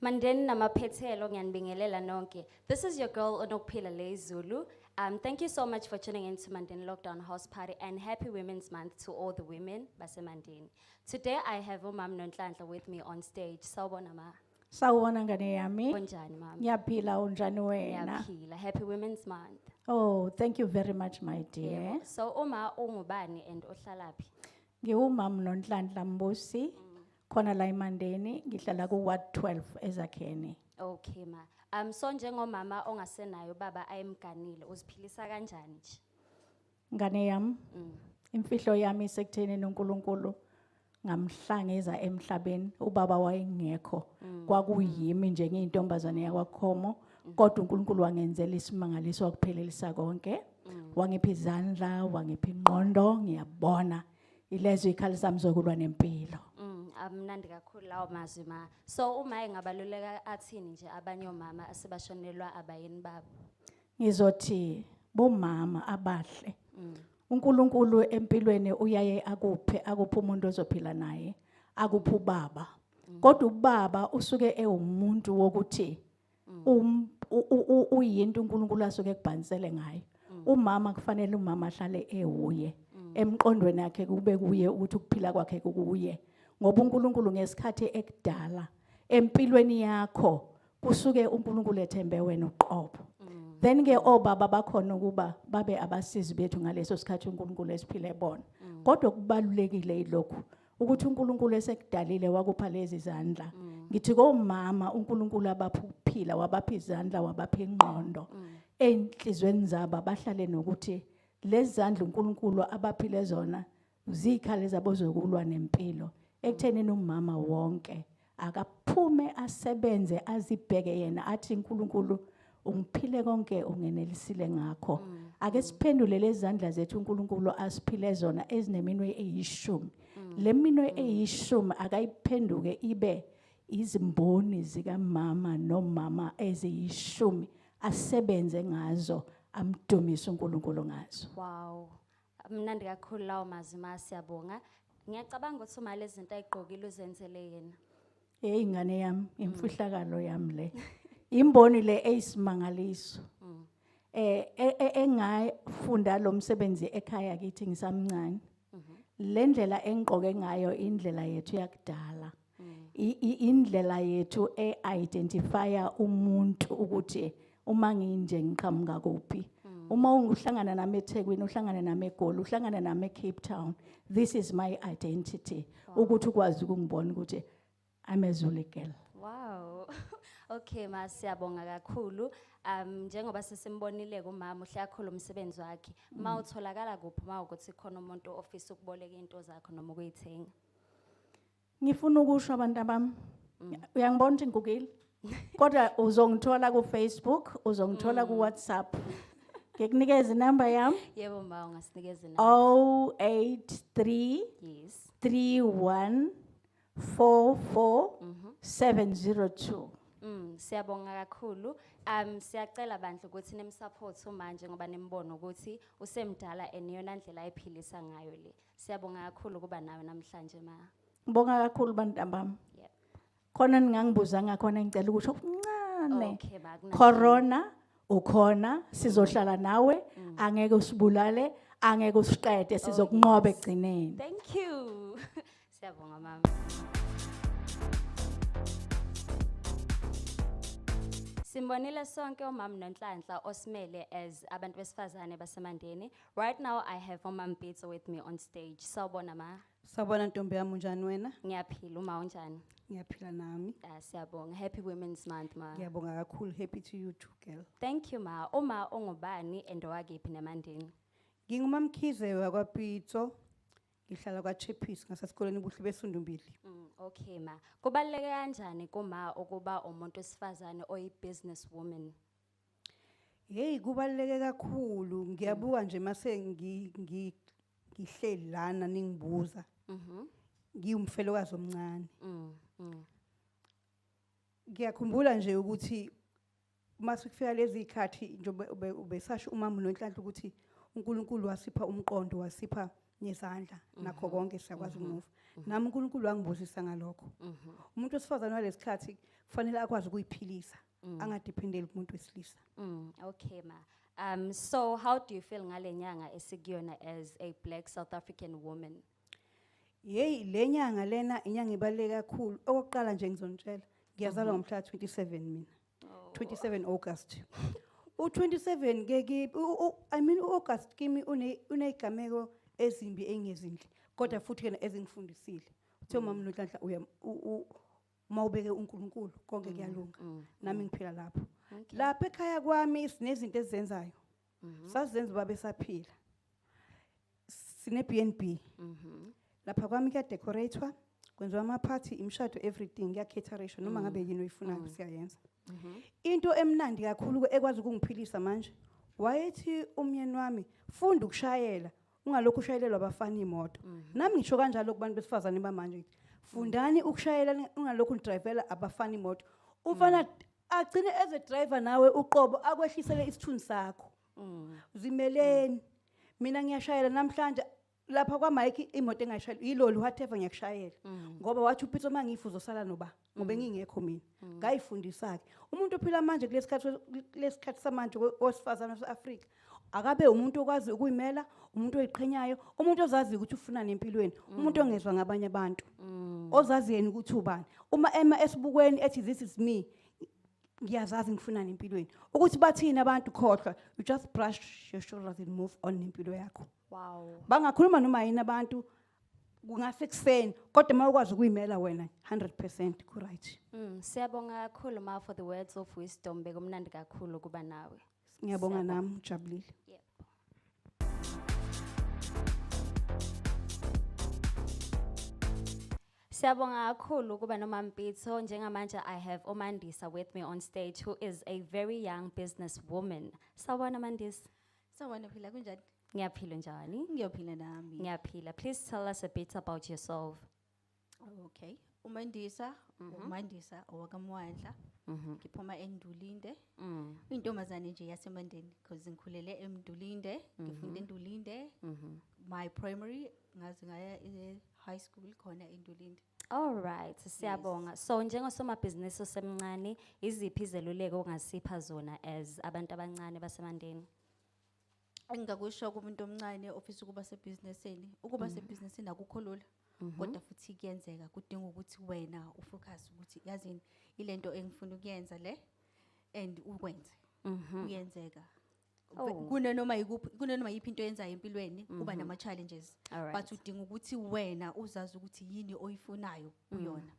Mandeni namaphethelo ngiyanibingelela nonke. This is your girl Philile Zulu. Thank you so much for tuning in to Mandeni Lockdown House Party and happy Women's Month to all the women base Mandeni. Today I have Umam Nonhlanhla with me on stage. Sawubona ma. Sawubona ngane yami. Unjani mama? Ngiyaphila unjani wena? Ngiyaphila. Happy Women's Month. Oh, thank you very much my dear. Yebo. So uma ungubani and ohlalaphi? Ngiwumam Nonhlanhla Mbusi. Khona la eMandeni, ngihlala ku Ward 12 ezakheni. Okay ma. So njengomama ongasenayo baba ayemganile uziphilisa kanjani nje? Ngane yami, imfihlo yami sekutheni noNkulunkulu ngamhlangeza emhlabeni, ubaba wayengekho. Kwakuyimi nje ngiyintombazane yakwaKhomo, kodwa uNkulunkulu wangenzela isimangaliso wakuphelelisa konke. Wangipha izandla, wangipha ingqondo, ngiyabona. Ilezo ikhali sami zokulwa nempilo. Amnandi kakhulu lawo mazwi ma. So uma engabaluleka athini nje abanye omama asebashonelwa abayeni babo? Ngizothi bomama abahle. uNkulunkulu empilweni uyaye akuphe umuntu ozophila naye, akuphe ubaba. Kodwa ubaba usuke ewumuntu wokuthi uyinto uNkulunkulu asuke ekubhanisele ngayo. Umama kufanele umama ahlale ewuye. Emqondweni yakhe kube kuye ukuthi ukuphila kwakhe kuye. Ngoba uNkulunkulu ngesikhathi ekudala empilweni yakho kusuke uNkulunkulu ethembe wena uqobo. Then ke obaba bakhona ukuba babe abasizi bethu ngaleso sikhathi uNkulunkulu esiphile bona. Kodwa kubalulekile ilokhu ukuthi uNkulunkulu esekudalile wakupha lezi izandla. Ngithi komama uNkulunkulu abapha ukuphila, wabapha izandla, wabapha ingqondo. Enhlizweni zabo bahlale nokuthi lezi zandla uNkulunkulu abaphile zona zikhali zabo zokulwa nempilo. Ekuthenini umama wonke akaphume asebenze azibheke yena athi uNkulunkulu ungiphile konke ungenelisile ngakho. Ake siphendule lezi zandla zethu uNkulunkulu asiphile zona ezineminwe eyishumi. Le minwe eyishumi akayiphenduke ibe izimboni zika mama nomama eziyishumi asebenze ngazo amdumise uNkulunkulu ngazo. Wow. Mnandi kakhulu lawo mazwi ma siyabonga. Ngiyacabanga ukuthi uma lezi zinto ayigqokile uzenzele yena. Hey ngane yami, imfihlakalo yami le. Imboni le eyisimangaliso. Engayifunda lo msebenzi ekhaya kithi ngisamncane. Le ndlela engqoke ngayo indlela yethu yakudala. Indlela yethu eidentifya umuntu ukuthi uma nginje ngiqhamuka kuphi. Uma uhlangana nami eThekwini, uhlangana nami eGoli, uhlangana nami eCape Town, this is my identity. Ukuthi ukwazi ukungibona ukuthi I'm a Zulu girl. Wow. Okay ma siyabonga kakhulu. Njengoba sesimbonile kumama uhle kakhulu umsebenzi wakhe. Ma utholakala kuphi ma ukuthi khona umuntu ofisa ukuboleka into zakho noma ukuyithenga? Ngifuna ukusho abantu abami. Uyangibona ukuthi ngigugile? Kodwa uzongithola ku Facebook, uzongithola ku WhatsApp. Ngikunikeza inamba yami? Yebo ma ungasinikeza inamba. 083 Yes. 31 44 702. Siyabonga kakhulu. Siyacela bandla ukuthi nemsupport manje ngoba nimbono ukuthi usemdala eniyona ndlela ayiphilisa ngayo le. Siyabonga kakhulu kuba nawe namhlanje ma. Ngibonga kakhulu bantu bami. Yep. Khona ningangibuza ngakhona ngicela ukuthi okuncane. Okay ma. Corona ukhona sizohlala nawe, angeke usibulale, angeke usiqede, sizokunqoba egcineni. Thank you. Siyabonga mama. Simbonile sonke umama Nonhlanhla osimele as abantu besifazane baseMandeni. Right now I have Thola Mbuthu with me on stage. Sawubona ma. Sawubona ntombi yami unjani wena? Ngiyaphila uma unjani? Ngiyaphila nami. Siyabonga. Happy Women's Month ma. Ngiyabonga kakhulu, happy to you too girl. Thank you ma. Uma ungubani and owakephi neMandeni? Ngingumamkhize wakwaPitso. Ngihlala kwaChepis ngasesikoleni ubuhle besundumbili. Okay ma. Kubaluleke kanjani kuma ukuba umuntu wesifazane oyi business woman? Hey kubaluleke kakhulu. Ngiyabuka nje mase ngihleli lana ningibuza. Ngiyumfelokazi omncane. Ngiyakhumbula nje ukuthi mase kufika lezi ikhathi nje ubesasho umama Nonhlanhla ukuthi uNkulunkulu wasipha umqondo, wasipha nezandla nakho konke siyakwazi ukumove nami uNkulunkulu wangibusisa ngalokho umuntu wesifazane walesikhathi kufanele akwazi ukuyiphilisa angadependeli kumuntu wesilisa. Okay ma. So how do you feel ngale nyanga esikuyona as a black South African woman? Hey lenyanga lena inyanga ibaleka kakhulu okokuqala nje ngizonitshela ngiyazalwa ngomhla 27 mina 27 August u27 ke I mean uAugust kimi unezigameko ezimbi engezinhle kodwa futhi kena ezingifundisile uthe mama noNhlanhla uya mawubeke uNkulunkulu konke kuyalunga nami ngiphila lapho lapha ekhaya kwami sinezinto ezizenzayo sazenza babe saphila sine B&B lapha kwami kuya decoratewa kwenziwa ama party imshado everything ya Eclatreasure noma ngabe yini oyifunayo siyayenza into emnandi kakhulu ekwazi ukungiphilisa manje wayethi umyeni wami funda ukushayela ungalokho ushayelelwa abafana imoto nami ngisho kanjalo kubantu besifazane bamanje fundani ukushayela ungalokho udrivela abafana imoto umfana agcine as a driver nawe uqobo akwehlisele isithunzi sakho zimeleni mina ngiyashayela namhlanje lapha kwa Mike imoto engayishayela iloli whatever ngiyakushayela ngoba wathi uPitso mangifu uzosala noba ngoba ngingekho mina ngayifundisa ke umuntu ophila manje kulesikhathi samanje osifazana waseAfrika akabe umuntu okwazi ukuyimela umuntu oyiqhenyayo umuntu ozazi ukuthi ufuna nempilweni umuntu ongezwe ngabanye abantu ozazi yena ukuthi ubani uma ema esibukweni ethi this is me ngiyazazi ngifuna nempilweni ukuthi bathina abantu khohlwa you just brush your shoulders and move on nempilo yakho. Wow. Bangakhuluma noma yini abantu kungase kuseni kodwa mawukwazi ukuyimela wena 100% ku right. Siyabonga kakhulu ma for the words of wisdom bekumnandi kakhulu kuba nawe. Ngiyabonga nami ujabulile. Yep. Siyabonga kakhulu kuba noMampitso njengamanje I have Omandisa with me on stage who is a very young businesswoman. Sawubona Mandisa. Sawubona phila kunjani? Ngiyaphila njani? Ngiyophila nami. Ngiyaphila. Please tell us a bit about yourself. Okay. uMandisa owakamwandla ngiphuma eNdulinde intombazane nje yaseMandeni because ngikhulele eNdulinde ngifunda eNdulinde my primary ngaze ngaya high school khona eNdulinde. All right, siyabonga. So njengosomabhizinisi osemncane iziphi izeluleko ongasipha zona as abantu abancane baseMandeni? Engakusho kumuntu omncane ofisa ukuba sebhizinisini akukho lula kodwa futhi kuyenzeka kudinga ukuthi wena ufocus ukuthi yazini ilento engifuna ukuyenza le and ukwenze kuyenzeka kunanoma yiphi into yenzayo empilweni kuba nama challenges but udinga ukuthi wena uzazi ukuthi yini oyifunayo kuyona.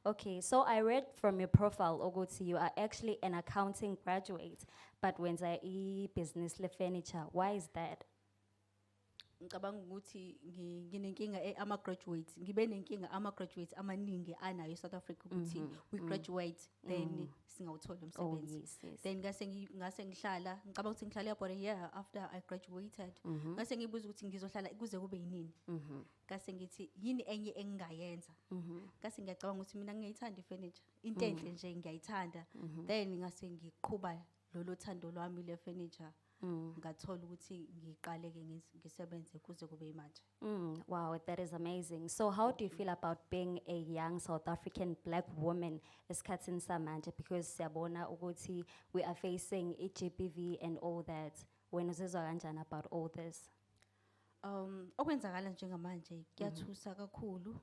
Okay, so I read from your profile ukuthi you are actually an accounting graduate but wenza i-business le furniture. Why is that? Ngicabanga ukuthi nginenkinga ama-graduates ngibe nenkinga ama-graduates amaningi anayo eSouth Africa ukuthi we graduate then singawuthola umsebenzi. Then ngase ngihlala ngicabanga ukuthi ngihlala about a year after I graduated ngase ngibuza ukuthi ngizohlala kuze kube yinini ngase ngithi yini enye engingayenza ngase ngiyacabanga ukuthi mina ngiyayithanda ifurniture into enhle nje ngiyayithanda then ngase ngiqhubha lolo thando lwami le furniture ngathola ukuthi ngiqaleke ngisebenze kuze kube manje. Wow, that is amazing. So how do you feel about being a young South African black woman esikhathini samanje because siyabona ukuthi we are facing GBV and all that. Wena uzizwa kanjani about all this? Okwenzakala njengamanje kuyathusa kakhulu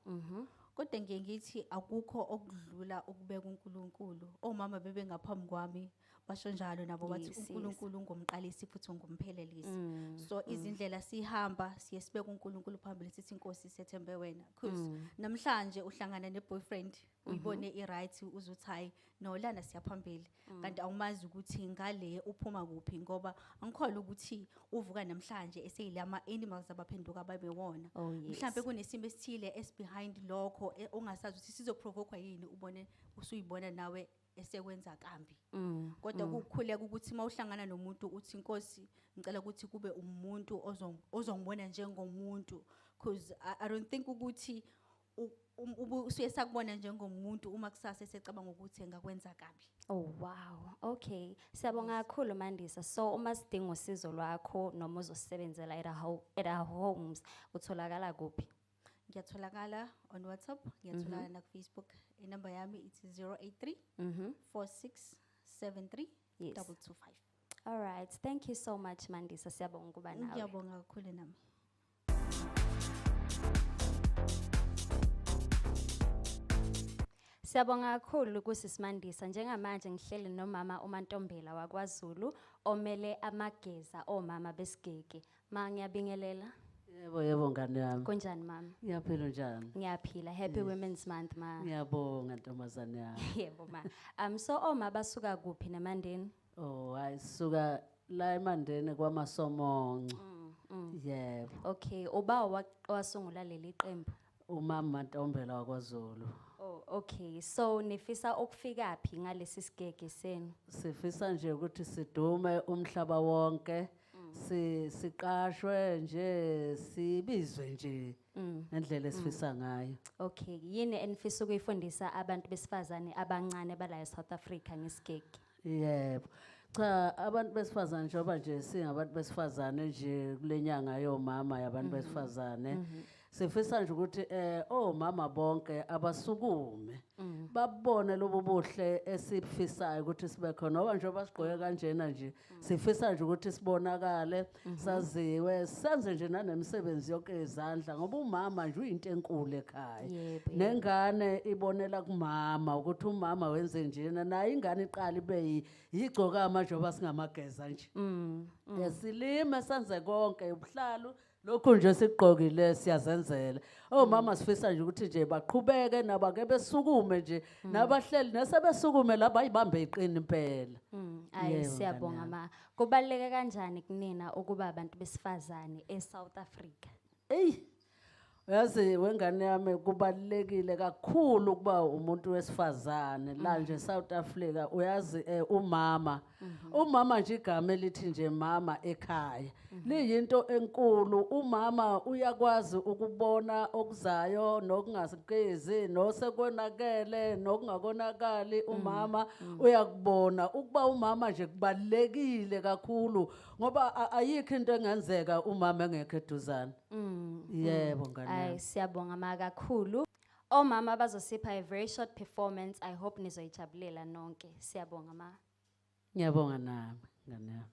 kodwa ngithi akukho okudlula ukubeka uNkulunkulu. Omama bebe ngaphambi kwami basho njalo nabo bathi uNkulunkulu ngomqalisi futhi ngomphelelisi. So izindlela sihamba siyesibeka uNkulunkulu phambili sithi inkosi sethembe wena because namhlanje uhlangana neboyfriend uyibone iright uzuthi no lana siyaphambili kanti awumazi ukuthi ngale uphuma kuphi ngoba angikholwa ukuthi uvuka namhlanje eseyilama animals abaphenduka babe wona mhlambe kunesimo esithile behind lokho ongasazi ukuthi sizoprovoke yini ubone usuyibona nawe esekwenza kambi kodwa ukukhuleka ukuthi mawuhlangana nomuntu uthi inkosi ngicela ukuthi kube umuntu ozongibona njengomuntu because I don't think ukuthi usuye sakubona njengomuntu uma kusasa esecabanga ukuthi engakwenza kabi. Oh wow. Okay. Siyabonga kakhulu Mandisa. So uma sidinga usizo lwakho noma uzosebenzela at our homes utholakala kuphi? Ngiyatholakala on WhatsApp, ngiyatholakala na Facebook. Inamba yami ithi 083 4673 Yes. 225. All right. Thank you so much Mandisa. Siyabonga ukuba nawe. Ngiyabonga kakhulu nami. Siyabonga kakhulu kuSisimandisa njengamanje ngihleli nomama uMantombela wakwaZulu omele Amageza omama besigege. Ma ngiyabingelela. Yebo ngane yami. Kunjani mama? Ngiyaphila njani? Ngiyaphila. Happy Women's Month ma. Ngiyabonga ntombazane yami. Yebo ma. So oma basuka kuphi naMandeni? Oh, ayisuka la eMandeni kwaMasomonco. Yebo. Okay, uba wasungula leli qembu. Umama Ntombela wakwaZulu. Oh, okay. So nifisa ukufika phi ngalesi sigege senu? Sifisa nje ukuthi sidume umhlaba wonke. Siqashwe nje sibizwe nje ngendlela esifisa ngayo. Okay, yini enifisa ukuyifundisa abantu besifazane abancane bala eSouth Africa ngesigege? Yebo. Cha abantu besifazane njengoba nje singabantu besifazane nje kulenyanga yomama yabantu besifazane. Sifisa nje ukuthi omama bonke abasukume babone lobo buhle esifisayo ukuthi sibe khona ngoba njengoba sigqoke kanjena nje sifisa nje ukuthi sibonakale saziwe senze nje nanemsebenzi yonke yezandla ngoba umama nje uyinto enkulu ekhaya Yebo. nengane ibonela kumama ukuthi umama wenze njena nayo ingane iqala ibe yigcokama njengoba singamageza nje silime senze konke ubuhlalu lokhu nje sigqokile siyazenzela omama sifisa nje ukuthi nje baqhubeke nabake besukume nje nabahleli nesebesukume laba ayibambe iqini impela. Ayi Yebo, siyabonga ngane ma. Kubaleke kanjani kunina ukuba abantu besifazane eSouth Africa? Yazi wengane yami kubalekile kakhulu kuba umuntu wesifazane la nje South Africa uyazi umama nje igama elithi nje mama ekhaya liyinto enkulu umama uyakwazi ukubona okuzayo nokungasikezi nosekwenakele nokungakonakali umama uyakubona ukuba umama nje kubalekile kakhulu ngoba ayikho into engenzeka umama engekho eduzane. Yebo ngane. Ayi siyabonga ma kakhulu. Omama bazosipha a very short performance. I hope nizoyijabulela nonke. Siyabonga ma. Ngiyabonga nami ngane yami.